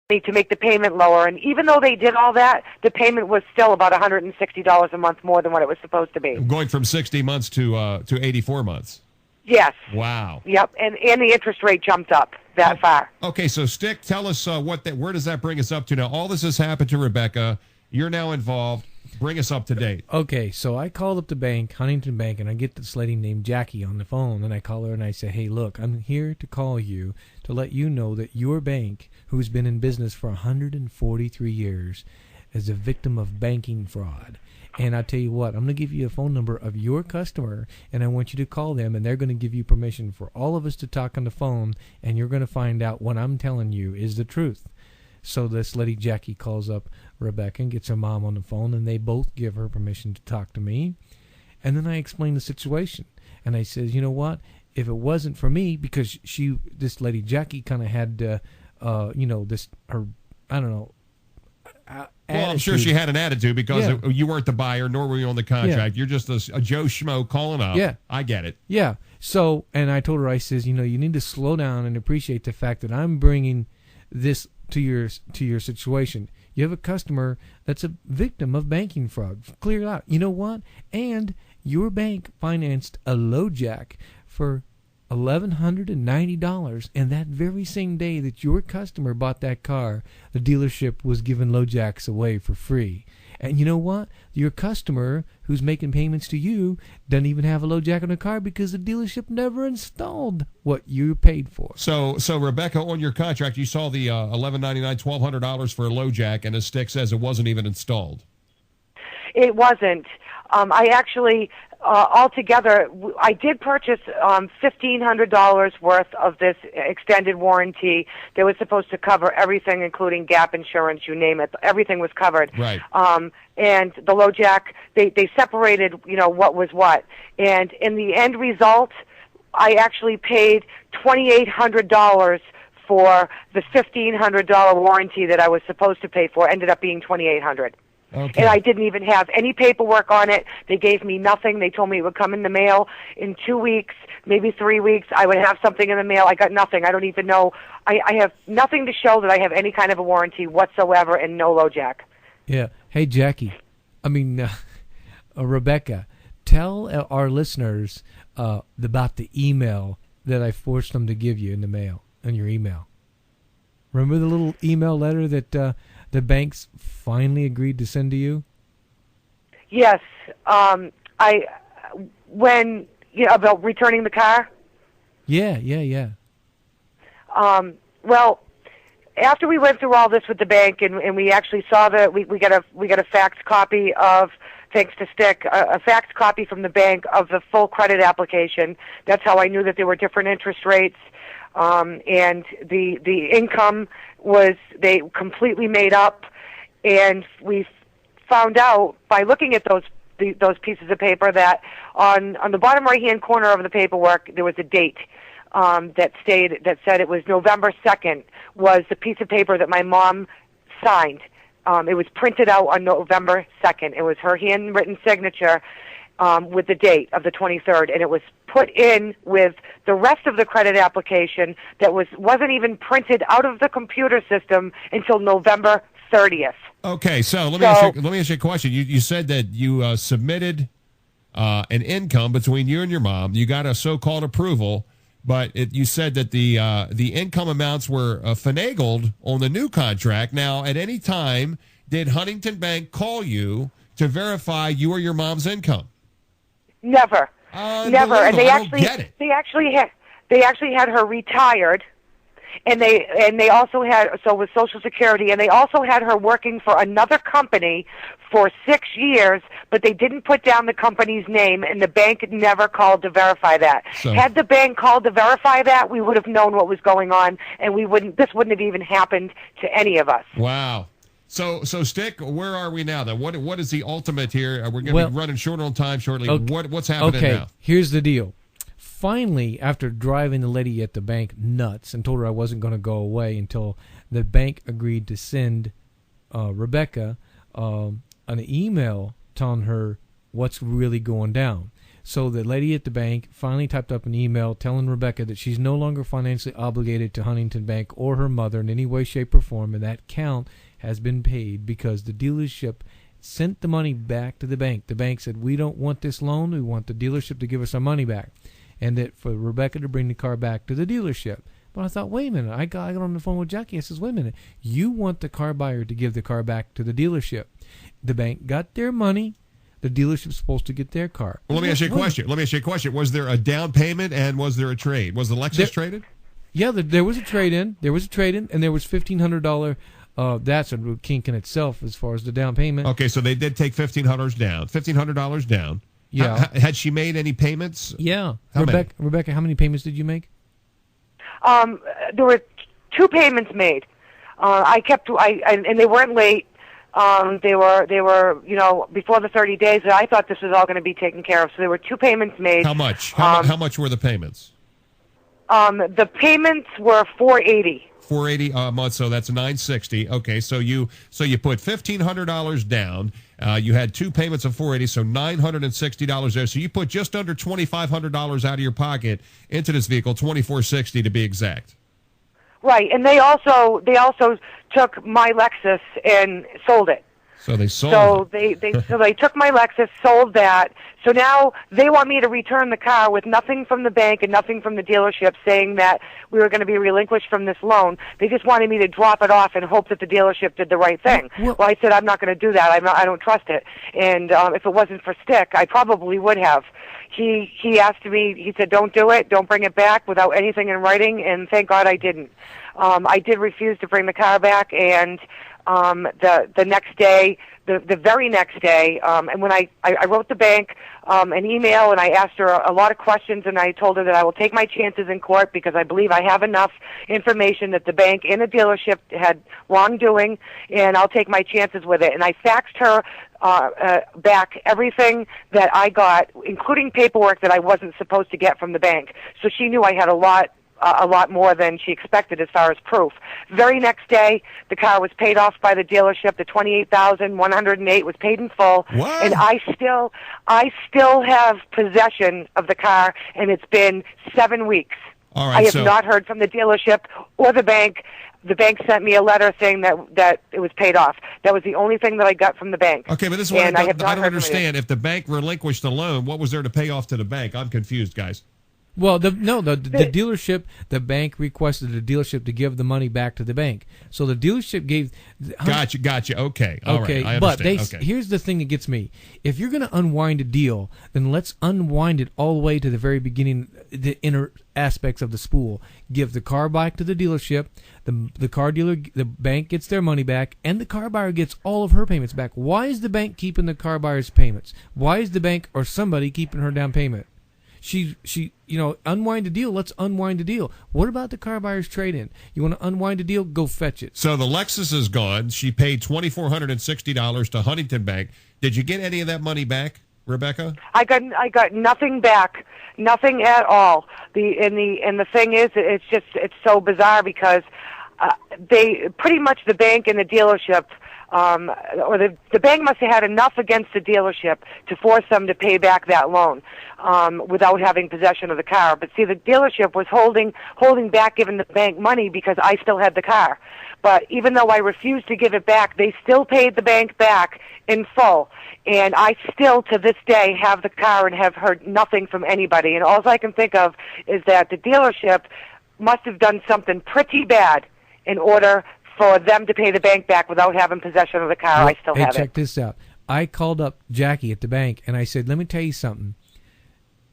to make the payment lower. And even though they did all that, the payment was still about $160 a month more than what it was supposed to be. Going from 60 months to 84 months. Yes. Wow. Yep, and the interest rate jumped up that far. Okay, so Stick, tell us where does that bring us up to now? All this has happened to Rebecca. You're now involved. Bring us up to date. Okay, so I called up the bank, Huntington Bank, and I get this lady named Jackie on the phone, and I call her and I say, hey, look, I'm here to call you to let you know that your bank, who's been in business for 143 years, is a victim of banking fraud. And I tell you what, I'm going to give you a phone number of your customer, and I want you to call them, and they're going to give you permission for all of us to talk on the phone, and you're going to find out what I'm telling you is the truth. So this lady Jackie calls up Rebecca and gets her mom on the phone, and they both give her permission to talk to me. And then I explain the situation, and I says, you know what? If it wasn't for me, because this lady Jackie kind of had, well, I'm sure she had an attitude because you weren't the buyer, nor were you on the contract. Yeah. You're just a Joe Schmo calling up. Yeah. I get it. Yeah. So, and I told her, I says, you need to slow down and appreciate the fact that I'm bringing this to your situation. You have a customer that's a victim of banking fraud. Clear it out. You know what? And your bank financed a LoJack for $1,190, and that very same day that your customer bought that car, the dealership was giving LoJacks away for free. And you know what? Your customer who's making payments to you doesn't even have a LoJack on the car because the dealership never installed what you paid for. So Rebecca, on your contract, you saw the $1,199, $1,200 for a LoJack, and as Stick says, it wasn't even installed. It wasn't. I actually, altogether, I did purchase $1,500 worth of this extended warranty that was supposed to cover everything, including gap insurance, you name it. Everything was covered. Right. And the LoJack, they separated, what was what. And in the end result, I actually paid $2,800 for the $1,500 warranty that I was supposed to pay for. Ended up being $2,800. Okay. And I didn't even have any paperwork on it. They gave me nothing. They told me it would come in the mail in 2 weeks, maybe 3 weeks. I would have something in the mail. I got nothing. I don't even know. I have nothing to show that I have any kind of a warranty whatsoever and no LoJack. Yeah. Hey, Jackie. Rebecca, tell our listeners about the email that I forced them to give you in the mail, in your email. Remember the little email letter that the banks finally agreed to send to you? Yes. About returning the car? Yeah. Well, after we went through all this with the bank and we actually saw we got a fax copy of, thanks to Stick, a fax copy from the bank of the full credit application. That's how I knew that there were different interest rates. And the income they completely made up, and we found out by looking at those pieces of paper that on the bottom right hand corner of the paperwork there was a date that said it was November 2nd was the piece of paper that my mom signed. It was printed out on November 2nd. It was her handwritten signature with the date of the 23rd, and it was put in with the rest of the credit application that wasn't even printed out of the computer system until November 30th. Okay, so let me ask you a question. You said that you submitted an income between you and your mom. You got a so-called approval, but you said that the income amounts were finagled on the new contract. Now, at any time, did Huntington Bank call you to verify you or your mom's income? Never. Never. And they actually had her retired, and they also had, so with Social Security, and they also had her working for another company for 6 years, but they didn't put down the company's name, and the bank never called to verify that. So, had the bank called to verify that, we would have known what was going on, and this wouldn't have even happened to any of us. Wow. So Stick, where are we now then? What is the ultimate here? We're going to be running short on time shortly. Okay, what's happening now? Okay, here's the deal. Finally, after driving the lady at the bank nuts and told her I wasn't going to go away until the bank agreed to send Rebecca an email telling her what's really going down. So the lady at the bank finally typed up an email telling Rebecca that she's no longer financially obligated to Huntington Bank or her mother in any way, shape, or form, and that count has been paid because the dealership sent the money back to the bank. The bank said, we don't want this loan. We want the dealership to give us our money back. And that for Rebecca to bring the car back to the dealership. But I thought, wait a minute. I got on the phone with Jackie. I says, wait a minute. You want the car buyer to give the car back to the dealership. The bank got their money. The dealership's supposed to get their car. Well, let me ask you a question. Was there a down payment and was there a trade? Was the Lexus traded? Yeah, there was a trade-in. There was a trade-in, and there was $1,500. That's a kink in itself as far as the down payment. Okay, so they did take $1,500 down. Yeah. Had she made any payments? Yeah. How many? Rebecca, how many payments did you make? There were 2 payments made. And they weren't late. They were, before the 30 days. I thought this was all going to be taken care of. So there were 2 payments made. How much? How much were the payments? The payments were $480. $480 a month, so that's $960. Okay, so you put $1,500 down. You had 2 payments of $480, so $960 there. So you put just under $2,500 out of your pocket into this vehicle, $2,460 to be exact. Right, and they also took my Lexus and sold it. So they sold it. They took my Lexus, sold that. So now they want me to return the car with nothing from the bank and nothing from the dealership saying that we were going to be relinquished from this loan. They just wanted me to drop it off and hope that the dealership did the right thing. Well, I said, I'm not going to do that. I don't trust it. And if it wasn't for Stick, I probably would have. He asked me, he said, don't do it, don't bring it back without anything in writing, and thank God I didn't. I did refuse to bring the car back, and the next day, the very next day, and when I wrote the bank an email, and I asked her a lot of questions, and I told her that I will take my chances in court because I believe I have enough information that the bank and the dealership had wrongdoing, and I'll take my chances with it. And I faxed her back everything that I got, including paperwork that I wasn't supposed to get from the bank. So she knew I had a lot more than she expected as far as proof. Very next day, the car was paid off by the dealership. The $28,108 was paid in full. What? And I still have possession of the car, and it's been 7 weeks. All right, I have not heard from the dealership or the bank. The bank sent me a letter saying that it was paid off. That was the only thing that I got from the bank. Okay, but this is what I don't understand. If the bank relinquished the loan, what was there to pay off to the bank? I'm confused, guys. Well, the dealership, the bank requested the dealership to give the money back to the bank. So the dealership gave. Gotcha. Okay, all right. I but understand. Here's the thing that gets me: if you're going to unwind a deal, then let's unwind it all the way to the very beginning, the inner aspects of the spool. Give the car back to the dealership. The car dealer, the bank gets their money back, and the car buyer gets all of her payments back. Why is the bank keeping the car buyer's payments? Why is the bank or somebody keeping her down payment? She, unwind a deal. Let's unwind a deal. What about the car buyer's trade-in? You want to unwind a deal? Go fetch it. So the Lexus is gone. She paid $2,460 to Huntington Bank. Did you get any of that money back, Rebecca? I got nothing back, nothing at all. The thing is, it's so bizarre because they pretty much, the bank and the dealership. Or the bank must have had enough against the dealership to force them to pay back that loan without having possession of the car. But see, the dealership was holding back giving the bank money because I still had the car. But even though I refused to give it back, they still paid the bank back in full. And I still, to this day, have the car and have heard nothing from anybody. And all I can think of is that the dealership must have done something pretty bad in order for them to pay the bank back without having possession of the car. Well, I still have it. Check this out. I called up Jackie at the bank, and I said, let me tell you something.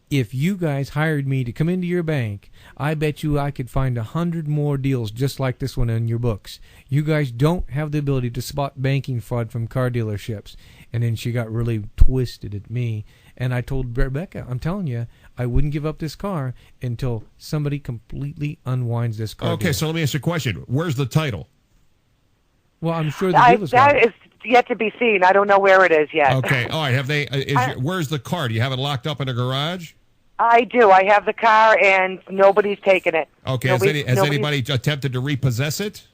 If you guys hired me to come into your bank, I bet you I could find 100 more deals just like this one in your books. You guys don't have the ability to spot banking fraud from car dealerships. And then she got really twisted at me. And I told Rebecca, I'm telling you, I wouldn't give up this car until somebody completely unwinds this car. Okay, deal. so let me ask you a question. Where's the title? Well, I'm sure the dealer's got it. That is yet to be seen. I don't know where it is yet. Okay, all right. Have they? Where's the car? Do you have it locked up in a garage? I do. I have the car, and nobody's taken it. Okay. Has anybody attempted to repossess it?